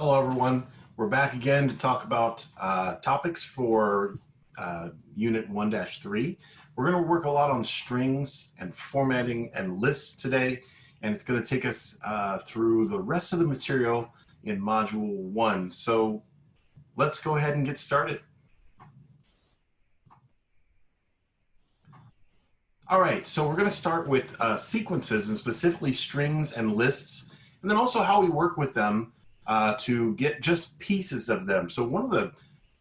Hello, everyone. We're back again to talk about topics for Unit 1-3. We're going to work a lot on strings and formatting and lists today, and it's going to take us through the rest of the material in Module 1. So let's go ahead and get started. All right, so we're going to start with sequences, and specifically strings and lists, and then also how we work with them to get just pieces of them. So one of the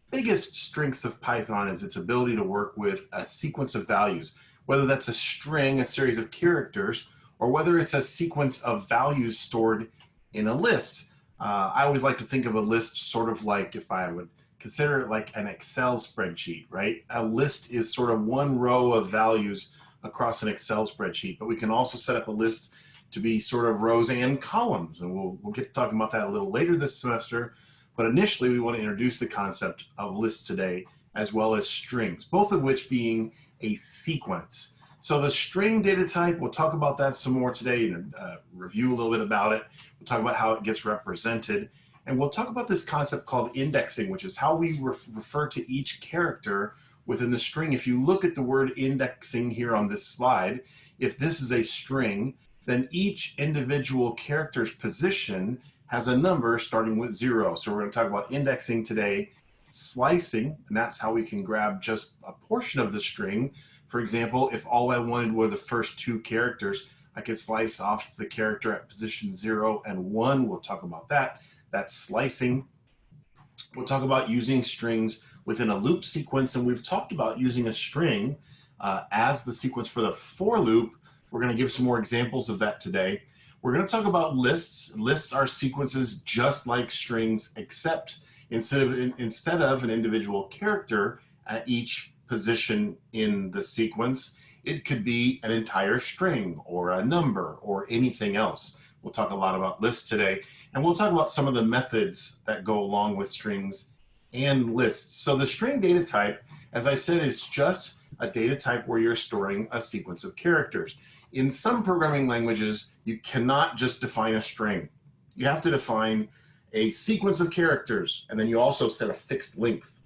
biggest strengths of Python is its ability to work with a sequence of values, whether that's a string, a series of characters, or whether it's a sequence of values stored in a list. I always like to think of a list sort of like, if I would consider it like an Excel spreadsheet, right? A list is sort of one row of values across an Excel spreadsheet, but we can also set up a list to be sort of rows and columns, and we'll get to talking about that a little later this semester. But initially, we want to introduce the concept of lists today, as well as strings, both of which being a sequence. So the string data type, we'll talk about that some more today and review a little bit about it. We'll talk about how it gets represented. And we'll talk about this concept called indexing, which is how we refer to each character within the string. If you look at the word indexing here on this slide, if this is a string, then each individual character's position has a number starting with 0. So we're going to talk about indexing today, slicing, and that's how we can grab just a portion of the string. For example, if all I wanted were the first two characters, I could slice off the character at position 0 and 1. We'll talk about that. That's slicing. We'll talk about using strings within a loop sequence, and we've talked about using a string as the sequence for the for loop. We're going to give some more examples of that today. We're going to talk about lists. Lists are sequences just like strings, except instead of an individual character at each position in the sequence, it could be an entire string or a number or anything else. We'll talk a lot about lists today, and we'll talk about some of the methods that go along with strings and lists. So the string data type, as I said, is just a data type where you're storing a sequence of characters. In some programming languages, you cannot just define a string. You have to define a sequence of characters, and then you also set a fixed length.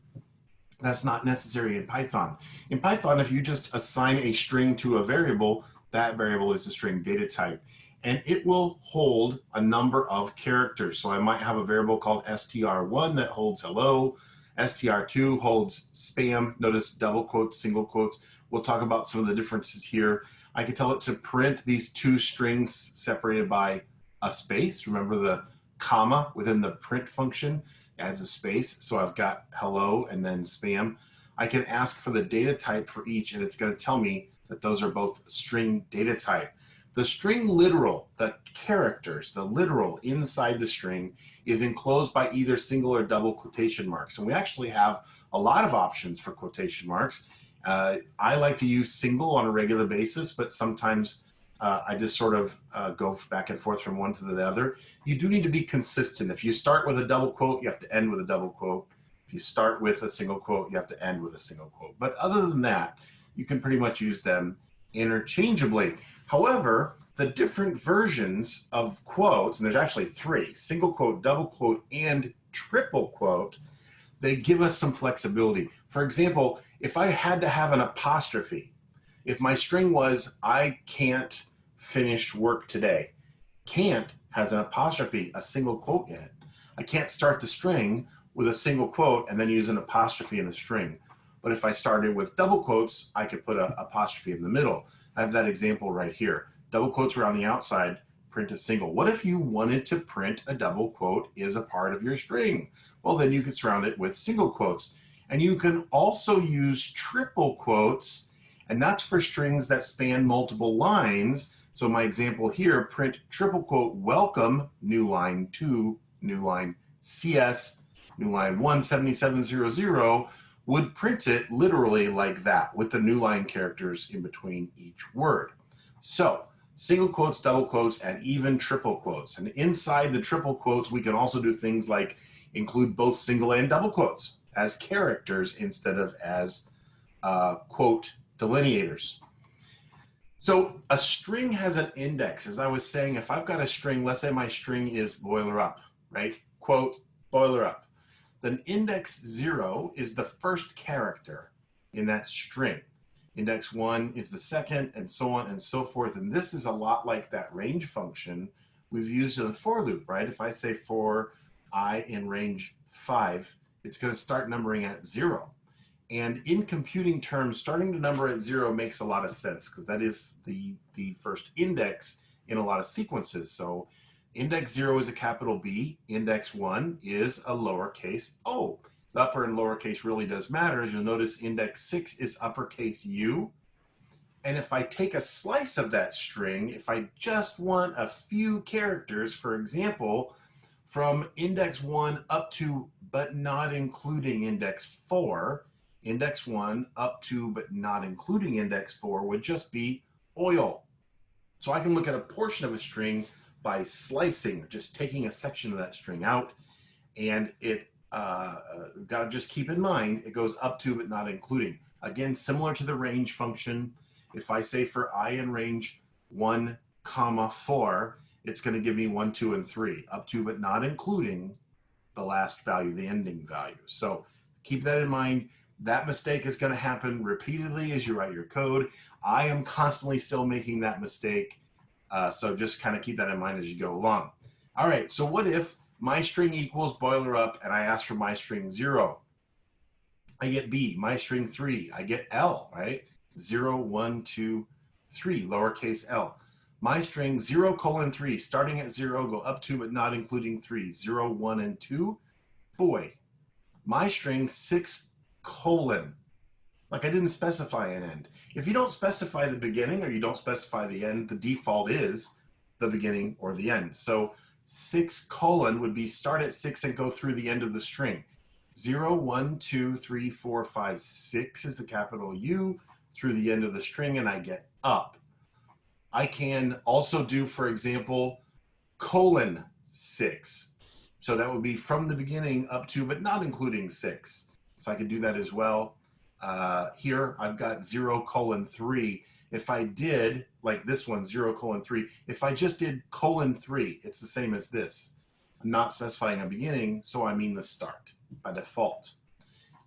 That's not necessary in Python. In Python, if you just assign a string to a variable, that variable is the string data type, and it will hold a number of characters. So I might have a variable called str1 that holds hello, str2 holds spam, notice double quotes, single quotes. We'll talk about some of the differences here. I can tell it to print these two strings separated by a space. Remember the comma within the print function adds a space. So I've got hello and then spam. I can ask for the data type for each, and it's going to tell me that those are both string data type. The string literal, the characters, the literal inside the string is enclosed by either single or double quotation marks. And we actually have a lot of options for quotation marks. I like to use single on a regular basis, but sometimes I just sort of go back and forth from one to the other. You do need to be consistent. If you start with a double quote, you have to end with a double quote. If you start with a single quote, you have to end with a single quote. But other than that, you can pretty much use them interchangeably. However, the different versions of quotes, and there's actually 3, single quote, double quote, and triple quote, they give us some flexibility. For example, if I had to have an apostrophe, if my string was, I can't finish work today, can't has an apostrophe, a single quote in it. I can't start the string with a single quote and then use an apostrophe in the string. But if I started with double quotes, I could put an apostrophe in the middle. I have that example right here. Double quotes around the outside, print a single. What if you wanted to print a double quote is a part of your string? Well, then you could surround it with single quotes. And you can also use triple quotes, and that's for strings that span multiple lines. So my example here, print triple quote, welcome, new line 2, new line CS, new line 17700, would print it literally like that with the new line characters in between each word. So single quotes, double quotes, and even triple quotes. And inside the triple quotes, we can also do things like include both single and double quotes as characters instead of as quote delineators. So a string has an index. As I was saying, if I've got a string, let's say my string is boiler up, right? quote, boiler up. Then index 0 is the first character in that string. Index 1 is the second, and so on and so forth. And this is a lot like that range function we've used in the for loop, right? If I say for I in range 5, it's going to start numbering at 0. And in computing terms, starting to number at 0 makes a lot of sense because that is the first index in a lot of sequences. So index 0 is a capital B, index 1 is a lowercase o. The upper and lowercase really does matter. As you'll notice, index 6 is uppercase U. And if I take a slice of that string, if I just want a few characters, for example, from index 1 up to but not including index 4, index 1 up to but not including index 4 would just be oil. So I can look at a portion of a string by slicing, just taking a section of that string out, and it got to just keep in mind it goes up to but not including. Again, similar to the range function, if I say for I in range 1 comma 4, it's going to give me 1, 2, and 3, up to but not including the last value, the ending value. So keep that in mind. That mistake is going to happen repeatedly as you write your code. I am constantly still making that mistake. So just kind of keep that in mind as you go along. All right, so what if my string equals boiler up and I ask for my string 0? I get B. My string 3, I get L, right? 0, 1, 2, 3, lowercase l. My string 0:3, starting at 0, go up to but not including 3, 0, 1, and 2. Boy, my string 6:, like I didn't specify an end. If you don't specify the beginning or you don't specify the end, the default is the beginning or the end. So 6: would be start at 6 and go through the end of the string. 0, 1, 2, 3, 4, 5, 6 is the capital U through the end of the string, and I get up. I can also do, for example, :6. So that would be from the beginning up to but not including 6. So I could do that as well. Here I've got 0:3. If I did, like this one, 0:3, if I just did :3, it's the same as this. I'm not specifying a beginning, so I mean the start by default.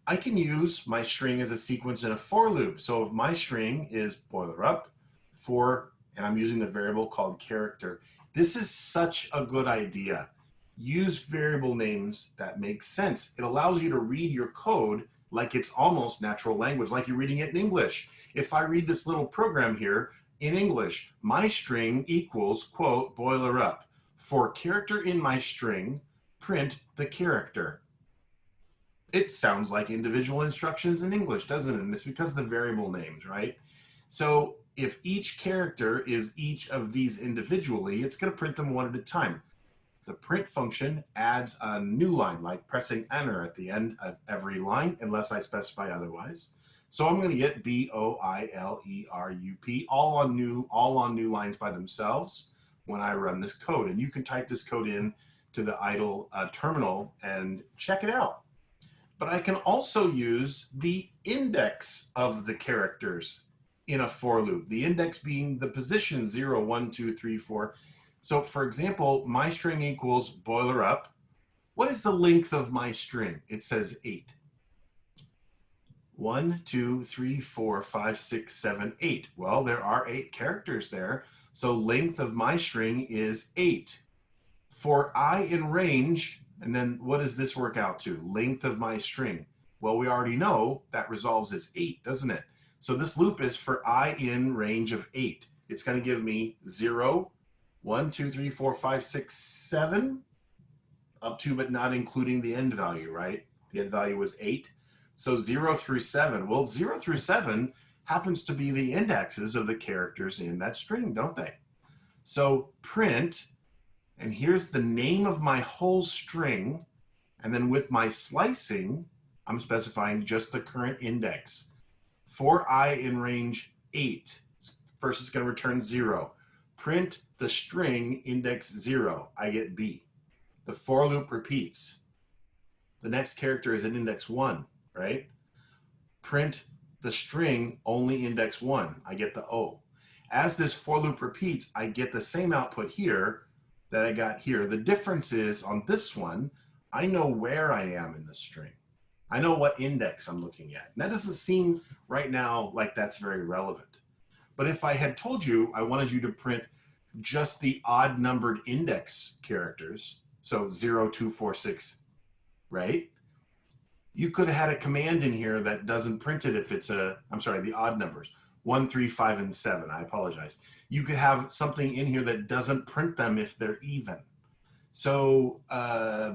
I can use my string as a sequence in a for loop. So if my string is boiler up for, and I'm using the variable called character, this is such a good idea. Use variable names that make sense. It allows you to read your code like it's almost natural language, like you're reading it in English. If I read this little program here in English, my string equals, quote, boiler up. For character in my string, print the character. It sounds like individual instructions in English, doesn't it? And it's because of the variable names, right? So if each character is each of these individually, it's going to print them one at a time. The print function adds a new line, like pressing enter at the end of every line, unless I specify otherwise. So I'm going to get BOILERUP, all on new lines by themselves when I run this code. And you can type this code in to the idle terminal and check it out. But I can also use the index of the characters in a for loop, the index being the position 0, 1, 2, 3, 4. So for example, my string equals boiler up. What is the length of my string? It says 8. 1, 2, 3, 4, 5, 6, 7, 8. Well, there are 8 characters there. So length of my string is 8. For I in range, and then what does this work out to? Length of my string. Well, we already know that resolves as 8, doesn't it? So this loop is for I in range of 8. It's going to give me 0, 1, 2, 3, 4, 5, 6, 7, up to but not including the end value, right? The end value was 8. So 0 through 7. Well, 0 through 7 happens to be the indexes of the characters in that string, don't they? So print, and here's the name of my whole string, and then with my slicing, I'm specifying just the current index. For I in range 8, first it's going to return 0. Print the string index 0, I get B. The for loop repeats. The next character is an index 1, right? Print the string only index 1, I get the O. As this for loop repeats, I get the same output here that I got here. The difference is on this one, I know where I am in the string. I know what index I'm looking at. And that doesn't seem right now like that's very relevant. But if I had told you I wanted you to print just the odd numbered index characters, so 0, 2, 4, 6, right? You could have had a command in here that doesn't print it if it's I'm sorry, the odd numbers, 1, 3, 5, and 7. I apologize. You could have something in here that doesn't print them if they're even. So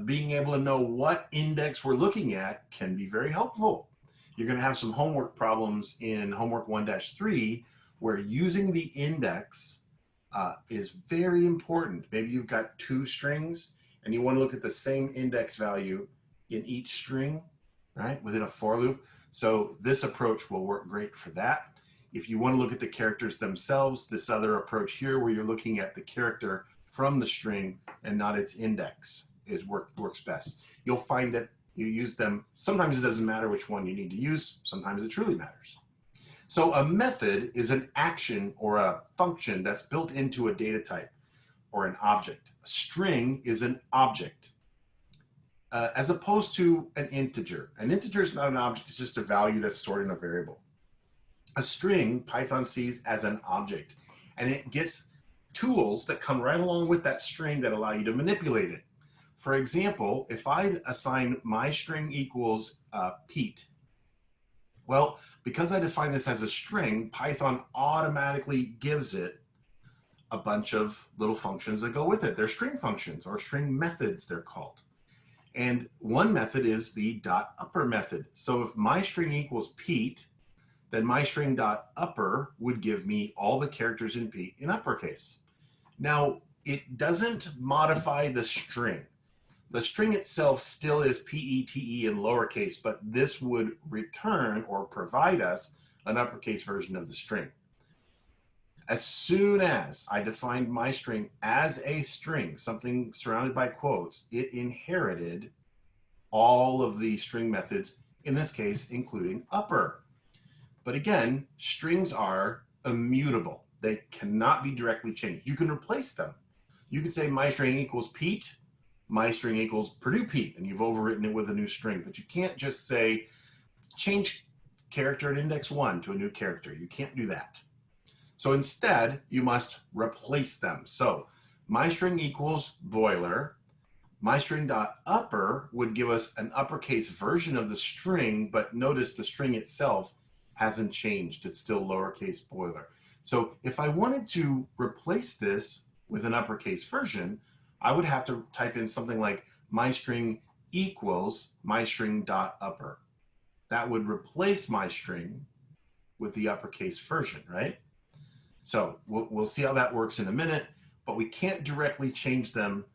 being able to know what index we're looking at can be very helpful. You're going to have some homework problems in homework 1-3 where using the index is very important. Maybe you've got 2 strings and you want to look at the same index value in each string, right, within a for loop. So this approach will work great for that. If you want to look at the characters themselves, this other approach here where you're looking at the character from the string and not its index works best. You'll find that you use them. Sometimes it doesn't matter which one you need to use. Sometimes it truly matters. So a method is an action or a function that's built into a data type or an object. A string is an object as opposed to an integer. An integer is not an object, it's just a value that's stored in a variable. A string, Python sees as an object, and it gets tools that come right along with that string that allow you to manipulate it. For example, if I assign my string equals Pete, well, because I define this as a string, Python automatically gives it a bunch of little functions that go with it. They're string functions or string methods, they're called. And one method is the .upper method. So if my string equals Pete, then my string .upper would give me all the characters in Pete in uppercase. Now, it doesn't modify the string. The string itself still is P-E-T-E in lowercase, but this would return or provide us an uppercase version of the string. As soon as I defined my string as a string, something surrounded by quotes, it inherited all of the string methods, in this case, including upper. But again, strings are immutable. They cannot be directly changed. You can replace them. You could say my string equals Pete, my string equals Purdue Pete, and you've overwritten it with a new string. But you can't just say change character at index 1 to a new character. You can't do that. So instead, you must replace them. So my string equals boiler. My string.upper would give us an uppercase version of the string, but notice the string itself hasn't changed. It's still lowercase boiler. So if I wanted to replace this with an uppercase version, I would have to type in something like my string equals my string.upper. That would replace my string with the uppercase version, right? So we'll see how that works in a minute, but we can't directly change them.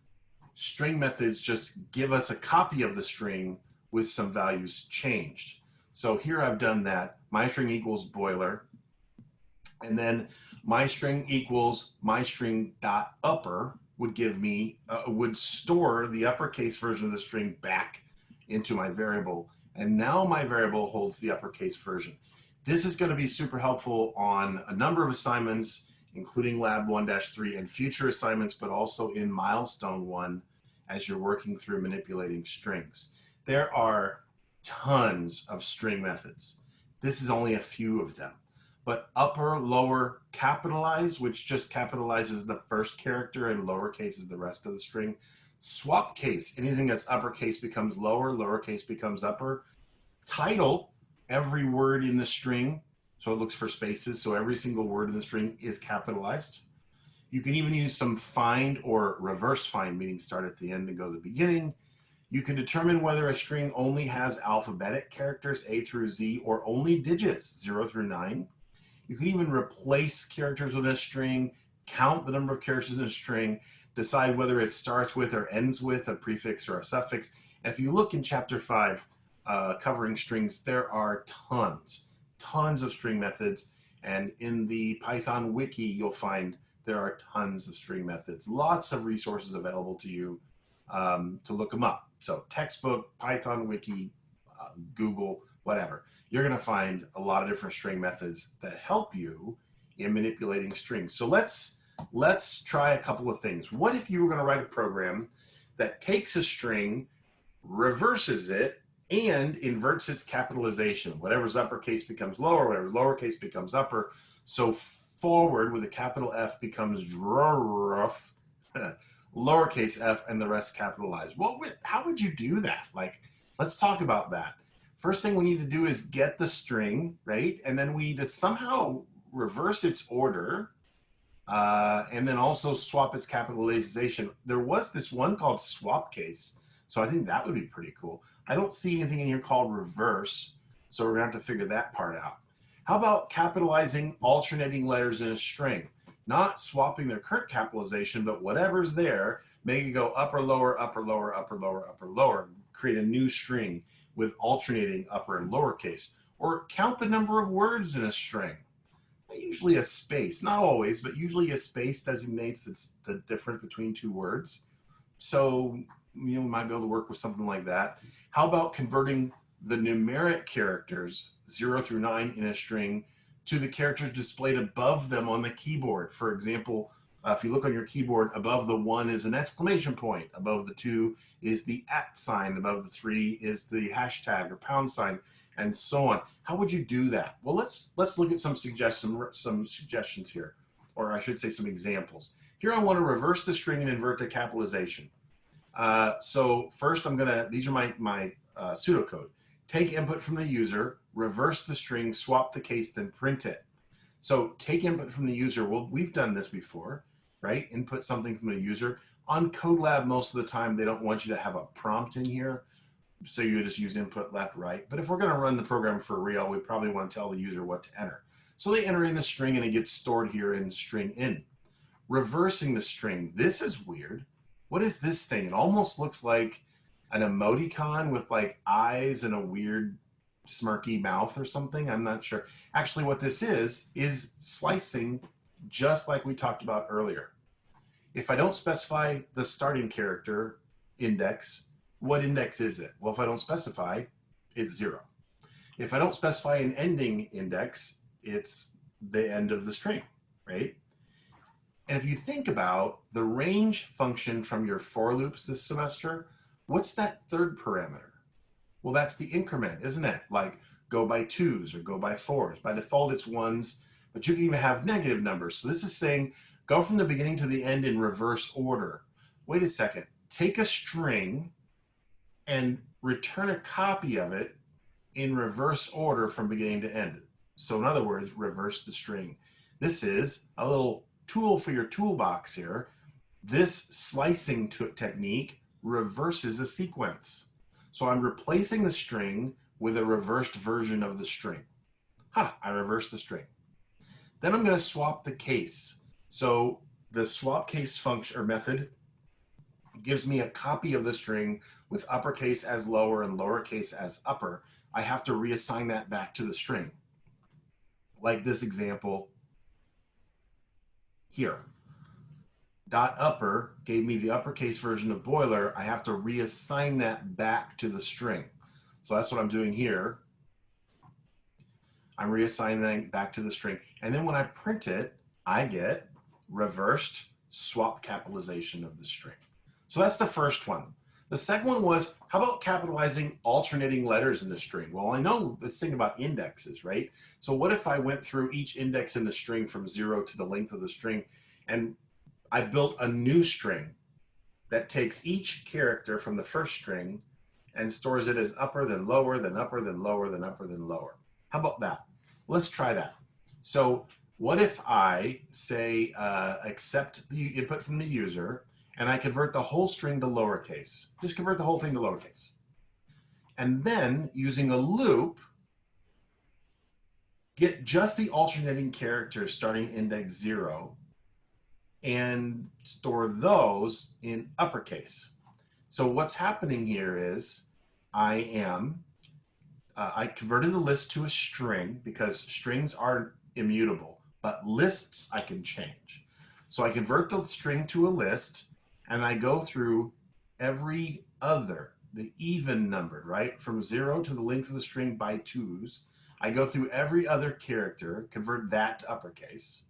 String methods just give us a copy of the string with some values changed. So here I've done that. My string equals boiler, and then my string equals my string.upper would give me, would store the uppercase version of the string back into my variable. And now my variable holds the uppercase version. This is going to be super helpful on a number of assignments, including Lab 1-3 and future assignments, but also in Milestone 1 as you're working through manipulating strings. There are tons of string methods. This is only a few of them. But upper, lower, capitalize, which just capitalizes the first character and lowercase is the rest of the string. Swap case, anything that's uppercase becomes lower, lowercase becomes upper. Title, every word in the string, so it looks for spaces, so every single word in the string is capitalized. You can even use some find or reverse find, meaning start at the end and go to the beginning. You can determine whether a string only has alphabetic characters, A through Z, or only digits, 0 through 9. You can even replace characters with a string, count the number of characters in a string, decide whether it starts with or ends with a prefix or a suffix. And if you look in chapter 5, covering strings, there are tons of string methods. And in the Python wiki, you'll find there are tons of string methods. Lots of resources available to you to look them up. So textbook, Python wiki, Google, whatever. You're going to find a lot of different string methods that help you in manipulating strings. So let's try a couple of things. What if you were going to write a program that takes a string reverses it, and inverts its capitalization. Whatever's uppercase becomes lower, whatever's lowercase becomes upper. So forward with a capital F becomes rough, lowercase f, and the rest capitalized. How would you do that? Like, let's talk about that. First thing we need to do is get the string, right? And then we need to somehow reverse its order, and then also swap its capitalization. There was this one called swap case, so I think that would be pretty cool. I don't see anything in here called reverse, so we're gonna have to figure that part out. How about capitalizing alternating letters in a string? Not swapping their current capitalization, but whatever's there, make it go upper, lower, upper, lower, upper, lower, upper, lower. Create a new string with alternating upper and lower case. Or count the number of words in a string. Usually a space, not always, but usually a space designates the difference between two words. So we might be able to work with something like that. How about converting the numeric characters 0 through 9 in a string to the characters displayed above them on the keyboard? For example, if you look on your keyboard, above the 1 is an exclamation point, above the 2 is the @ sign, above the 3 is the hashtag or pound sign, and so on. How would you do that? Well, let's look at some suggestions here, or I should say some examples. Here I want to reverse the string and invert the capitalization. So first these are my pseudocode. Take input from the user, reverse the string, swap the case, then print it. So take input from the user. Well, we've done this before, right? Input something from the user. On CodeLab, most of the time, they don't want you to have a prompt in here. So you just use input left, right. But if we're going to run the program for real, we probably want to tell the user what to enter. So they enter in the string and it gets stored here in string in. Reversing the string. This is weird. What is this thing? It almost looks like an emoticon with like eyes and a weird smirky mouth or something. I'm not sure. Actually, what this is slicing, just like we talked about earlier. If I don't specify the starting character index, what index is it? Well, if I don't specify, it's 0. If I don't specify an ending index, it's the end of the string, right? And if you think about the range function from your for loops this semester, what's that third parameter? Well, that's the increment, isn't it? Like go by 2s or go by 4s. By default, it's 1s, but you can even have negative numbers. So this is saying go from the beginning to the end in reverse order. Wait a second. Take a string and return a copy of it in reverse order from beginning to end. So in other words, reverse the string. This is a little tool for your toolbox here. This slicing technique reverses a sequence. So I'm replacing the string with a reversed version of the string. I reversed the string. Then I'm going to swap the case. So the swap case function or method gives me a copy of the string with uppercase as lower and lowercase as upper. I have to reassign that back to the string. Like this example here. Dot upper gave me the uppercase version of boiler. I have to reassign that back to the string. So that's what I'm doing here. I'm reassigning back to the string. And then when I print it, I get reversed swap capitalization of the string. So that's the first one. The second one was, how about capitalizing alternating letters in the string? Well, I know this thing about indexes, right? So what if I went through each index in the string from 0 to the length of the string, and I built a new string that takes each character from the first string and stores it as upper, then lower, then upper, then lower, then upper, then lower. How about that? Let's try that. So what if I say accept the input from the user, and I convert the whole string to lowercase? Just convert the whole thing to lowercase. And then using a loop, get just the alternating characters starting index 0 and store those in uppercase. So what's happening here is I converted the list to a string because strings are immutable, but lists I can change. So I convert the string to a list, and I go through every other, the even numbered, right? From 0 to the length of the string by 2s. I go through every other character, convert that to uppercase.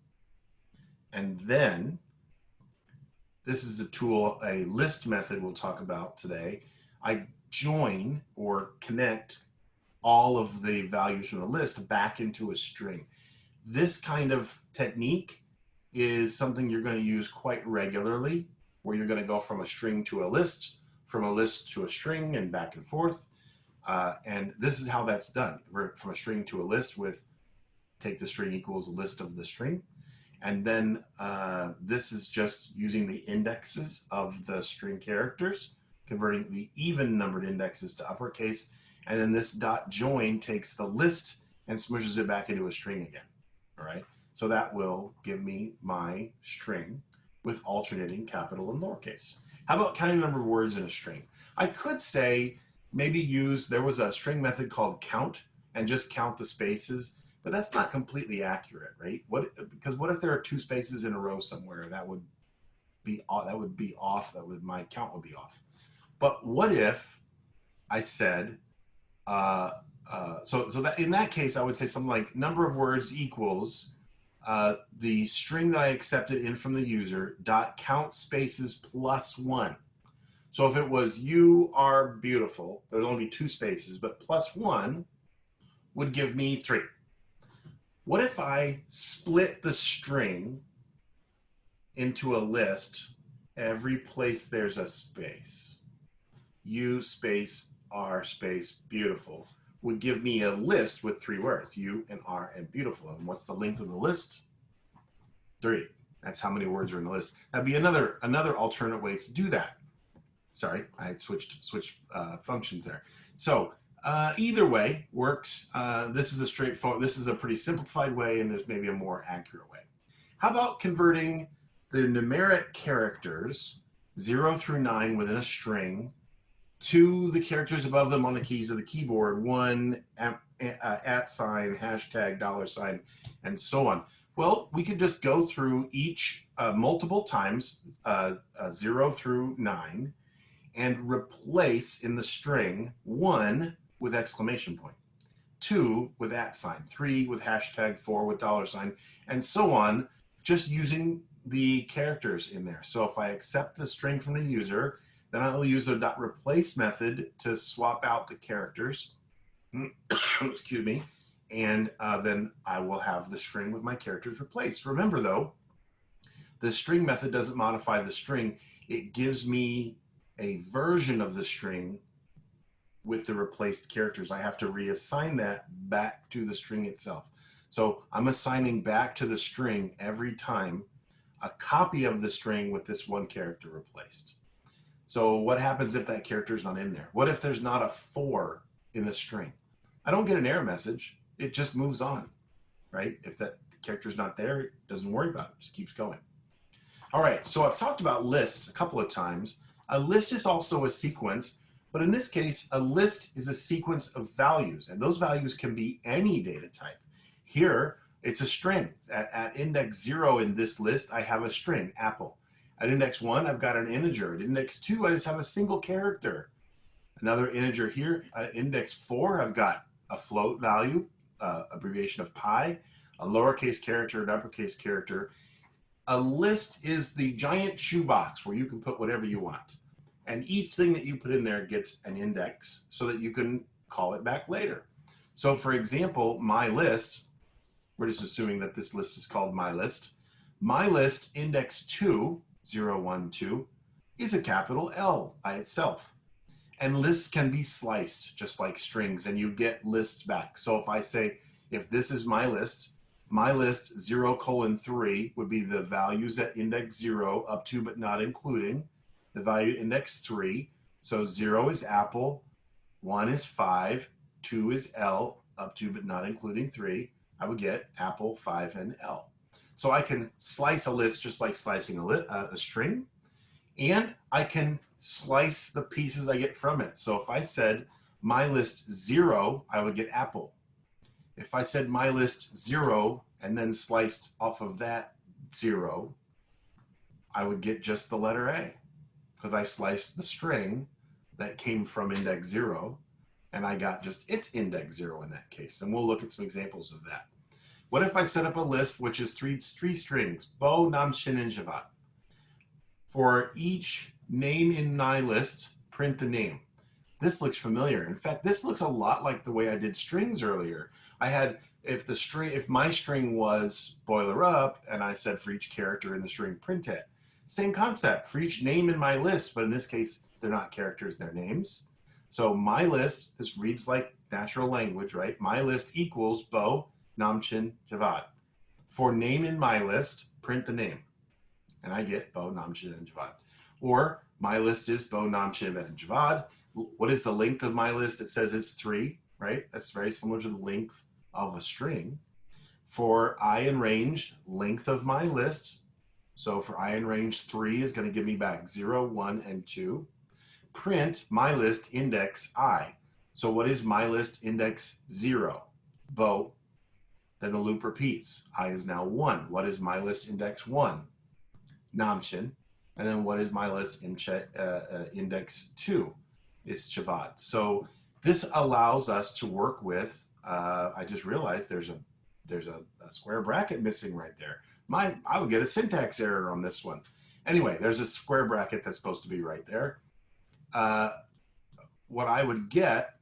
And then, this is a tool, a list method we'll talk about today. I join or connect all of the values from the list back into a string. This kind of technique is something you're going to use quite regularly, where you're going to go from a string to a list, from a list to a string, and back and forth. And this is how that's done. We're from a string to a list with take the string equals a list of the string. And then this is just using the indexes of the string characters, converting the even numbered indexes to uppercase. And then this dot join takes the list and smushes it back into a string again. All right. So that will give me my string with alternating capital and lowercase. How about counting the number of words in a string? I could say maybe there was a string method called count and just count the spaces. But that's not completely accurate, right? Because what if there are 2 spaces in a row somewhere? That would be off. My count would be off. But what if I said so that in that case I would say something like number of words equals the string that I accepted in from the user dot count spaces +1. So if it was you are beautiful, there'd only be 2 spaces, but +1 would give me 3. What if I split the string into a list every place there's a space? You space are space beautiful would give me a list with 3 words, you and are and beautiful. And what's the length of the list? 3. That's how many words are in the list. That'd be another alternate way to do that. Sorry, I had switched functions there. So either way works. This is a pretty simplified way, and there's maybe a more accurate way. How about converting the numeric characters 0 through 9 within a string to the characters above them on the keys of the keyboard, 1, at sign, hashtag, $, and so on? Well, we could just go through each multiple times, 0 through 9, and replace in the string 1 with exclamation point, 2 with at sign, 3 with hashtag, 4 with $, and so on, just using the characters in there. So if I accept the string from the user, then I'll use the dot replace method to swap out the characters. Excuse me. And then I will have the string with my characters replaced. Remember though, the string method doesn't modify the string. It gives me a version of the string with the replaced characters. I have to reassign that back to the string itself. So I'm assigning back to the string every time a copy of the string with this one character replaced. So what happens if that character is not in there? What if there's not a 4 in the string? I don't get an error message. It just moves on, right? If that character is not there, it doesn't worry about it. It just keeps going. All right, so I've talked about lists a couple of times. A list is also a sequence, but in this case, a list is a sequence of values, and those values can be any data type. Here, it's a string. At index 0 in this list, I have a string, apple. At index 1, I've got an integer. At index 2, I just have a single character. Another integer here. At index 4, I've got a float value, abbreviation of pi, a lowercase character, an uppercase character. A list is the giant shoebox where you can put whatever you want. And each thing that you put in there gets an index so that you can call it back later. So for example, my list, we're just assuming that this list is called my list. My list index 2, 0, 1, 2, is a capital L by itself. And lists can be sliced just like strings, and you get lists back. So if I say, if this is my list 0:3 would be the values at index 0 up to but not including the value at index 3. So 0 is apple, 1 is 5, 2 is L, up to but not including 3. I would get apple, 5, and L. So I can slice a list just like slicing a string, and I can slice the pieces I get from it. So if I said my list 0, I would get apple. If I said my list 0 and then sliced off of that 0, I would get just the letter A, because I sliced the string that came from index 0, and I got just its index 0 in that case. And we'll look at some examples of that. What if I set up a list which is three strings, Bo, Nam, Shin, and Javat? For each name in my list, print the name. this looks familiar. In fact, this looks a lot like the way I did strings earlier. I had, if my string was boiler up, and I said for each character in the string, print it. Same concept for each name in my list, but in this case, they're not characters, they're names. So my list, this reads like natural language, right? My list equals Bo, Namchin, Javad. For name in my list, print the name. And I get Bo, Namchin, and Javad. Or my list is Bo, Namchin, and Javad. What is the length of my list? It says it's 3, right? That's very similar to the length of a string. For I in range, length of my list. So for I in range, 3 is going to give me back 0, 1, and 2. Print my list index I. So what is my list index 0? Bo. Then the loop repeats. I is now 1. What is my list index 1? Namchin. And then what is my list index 2? It's Javad. So this allows us to work with, I just realized there's a square bracket missing right there. I would get a syntax error on this one. Anyway, there's a square bracket that's supposed to be right there. What I would get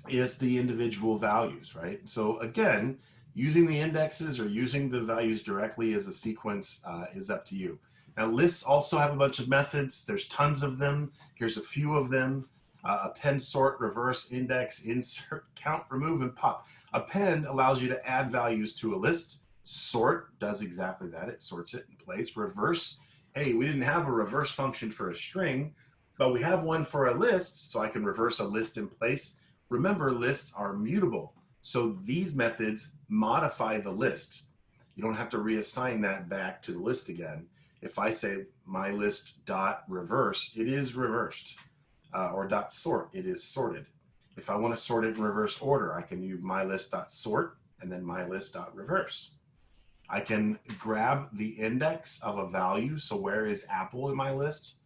is the individual values, right? So again, using the indexes or using the values directly as a sequence is up to you. Now lists also have a bunch of methods. There's tons of them. Here's a few of them. Append, sort, reverse, index, insert, count, remove, and pop. Append allows you to add values to a list. Sort does exactly that. It sorts it in place. Reverse, hey, we didn't have a reverse function for a string, but we have one for a list, so I can reverse a list in place. Remember, lists are mutable. So these methods modify the list. You don't have to reassign that back to the list again. If I say my list dot reverse, it is reversed. Or dot sort, it is sorted. If I want to sort it in reverse order, I can use my list dot sort and then my list dot reverse. I can grab the index of a value. So where is Apple in my list?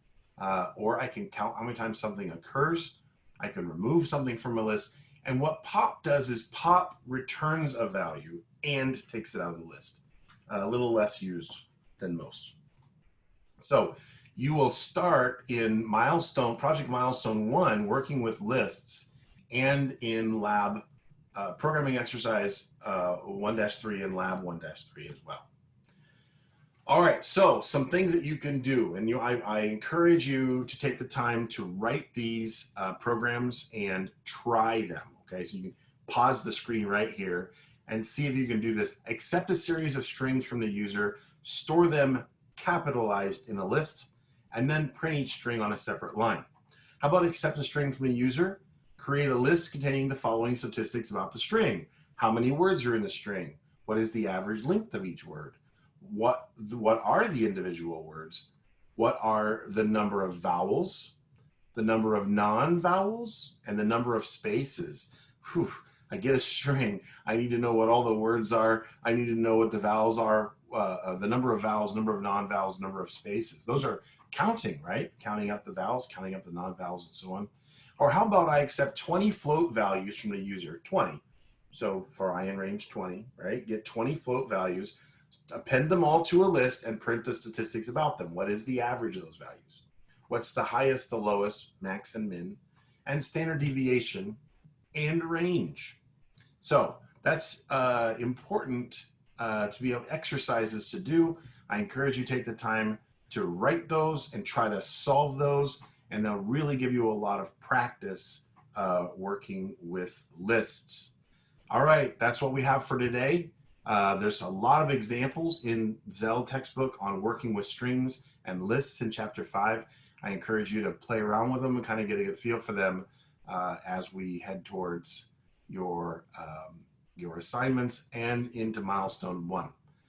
Or I can count how many times something occurs. I can remove something from a list. And what pop does is pop returns a value and takes it out of the list. A little less used than most. So you will start in Project Milestone 1 working with lists, and in lab programming exercise 1-3 and lab 1-3 as well. All right, so some things that you can do, and I encourage you to take the time to write these programs and try them, okay? So you can pause the screen right here and see if you can do this. Accept a series of strings from the user, store them capitalized in a list, and then print each string on a separate line. How about accept a string from the user, create a list containing the following statistics about the string. How many words are in the string? What is the average length of each word? What are the individual words? What are the number of vowels, the number of non-vowels, and the number of spaces? Whew, I get a string. I need to know what all the words are. I need to know what the vowels are, the number of vowels, number of non-vowels, number of spaces. Those are counting, right? Counting up the vowels, counting up the non-vowels, and so on. Or how about I accept 20 float values from the user, 20. So for I in range 20, right? Get 20 float values, append them all to a list, and print the statistics about them. What is the average of those values? What's the highest, the lowest, max and min, and standard deviation, and range. So that's important to be able exercises to do. I encourage you to take the time to write those and try to solve those, and they'll really give you a lot of practice working with lists. All right, that's what we have for today. There's a lot of examples in Zell textbook on working with strings and lists in chapter 5. I encourage you to play around with them and kind of get a good feel for them as we head towards your assignments and into milestone 1.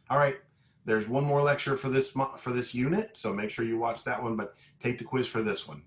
All right, there's one more lecture for this unit, so make sure you watch that one, but take the quiz for this one.